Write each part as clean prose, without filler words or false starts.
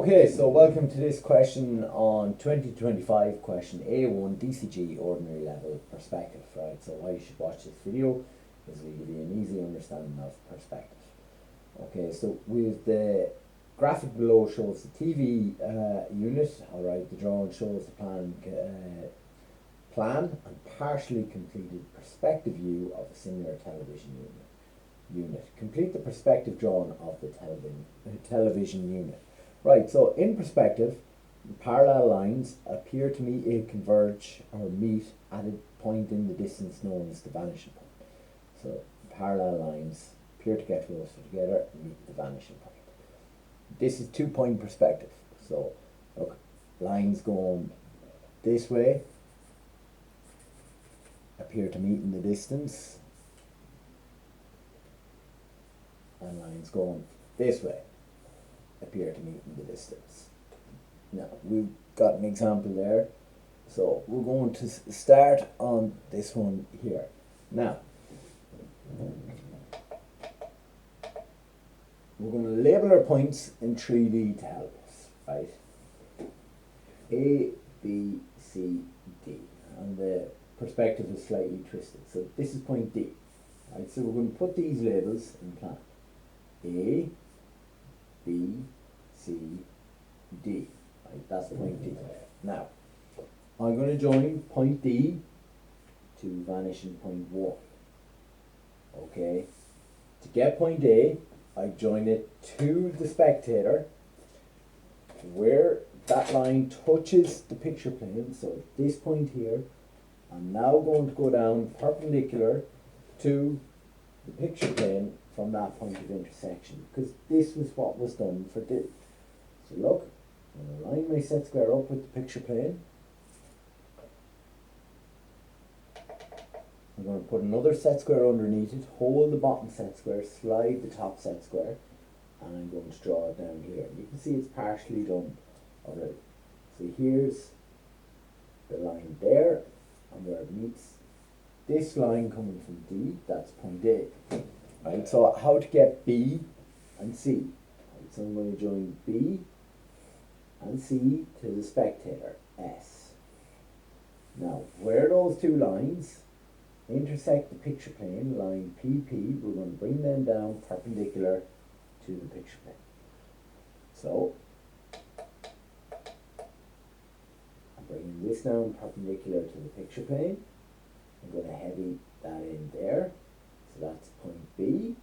Okay, so welcome to this question on 2025 question A1 DCG ordinary level perspective, right? So why you should watch this video is we give you an easy understanding of perspective. Okay, so with the graphic below shows the TV unit, alright, the drawing shows the plan and partially completed perspective view of a similar television unit. Complete the perspective drawing of the television unit. Right, so in perspective, the parallel lines appear to converge or meet at a point in the distance known as the vanishing point. So parallel lines appear to get closer together and meet the vanishing point. This is 2-point perspective. So look, lines going this way appear to meet in the distance, and lines going this way appear to meet in the distance. Now we've got an example there, so we're going to start on this one here. Now we're going to label our points in 3D to help us, right? A, B, C, D, and the perspective is slightly twisted. So this is point D, right? So we're going to put these labels in plan. A, B, C, D, right? That's point D. Now, I'm going to join point D to vanishing point 1. Okay, to get point A, I join it to the spectator where that line touches the picture plane. So at this point here, I'm now going to go down perpendicular to the picture plane from that point of intersection, because this was what was done for this. So look, I'm going to line my set square up with the picture plane. I'm going to put another set square underneath it, hold the bottom set square, slide the top set square, and I'm going to draw it down here. You can see it's partially done already. So here's the line there, and where it meets this line coming from D, that's point A. Right, so how to get B and C? Right, so I'm going to join B and C to the spectator, S. Now, where those two lines intersect the picture plane, line PP, we're going to bring them down perpendicular to the picture plane. So, I'm bringing this down perpendicular to the picture plane. I'm going to heavy that in there. So that's point B,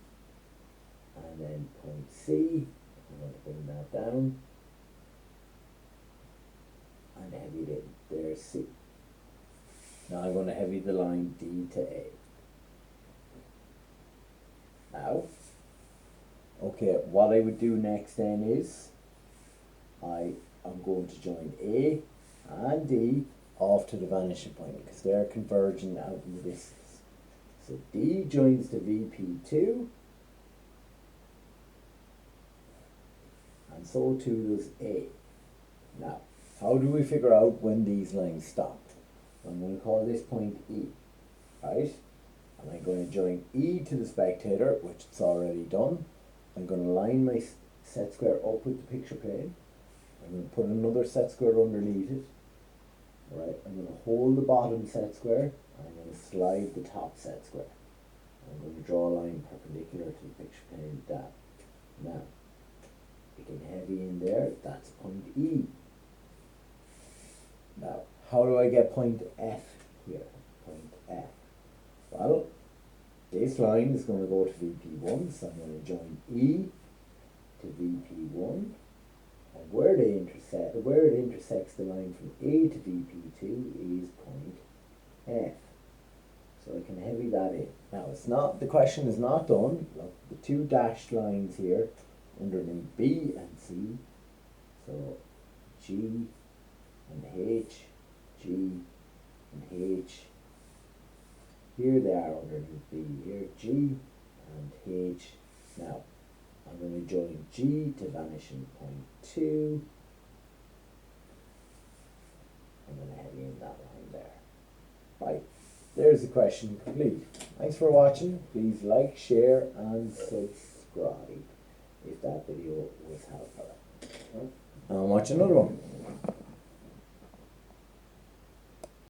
and then point C, I'm going to bring that down, and heavy it in, there's C. Now I'm going to heavy the line D to A. Now, okay, what I would do next then is, I am going to join A and D off to the vanishing point, because they're converging out in the distance. So D joins to VP2, and so too does A. Now, how do we figure out when these lines stop? I'm going to call this point E, right? And I'm going to join E to the spectator, which it's already done. I'm going to line my set square up with the picture plane. I'm going to put another set square underneath it. Right, I'm going to hold the bottom set square, and I'm going to slide the top set square. I'm going to draw a line perpendicular to the picture plane down. Now, we can heavy in there, that's point E. Now, how do I get point F here? Point F. Well, this line is going to go to VP1, so I'm going to join E to VP1. And where it intersects the line from A to VP2 is point F. So I can heavy that in. Now the question is not done. Look, the two dashed lines here underneath B and C. So G and H, G and H. Here they are underneath B. Here G and H. Now I'm going to join G to vanishing point 2. I'm going to heavy in that line there. Right, there's the question complete. Thanks for watching. Please like, share and subscribe if that video was helpful. and watch another one.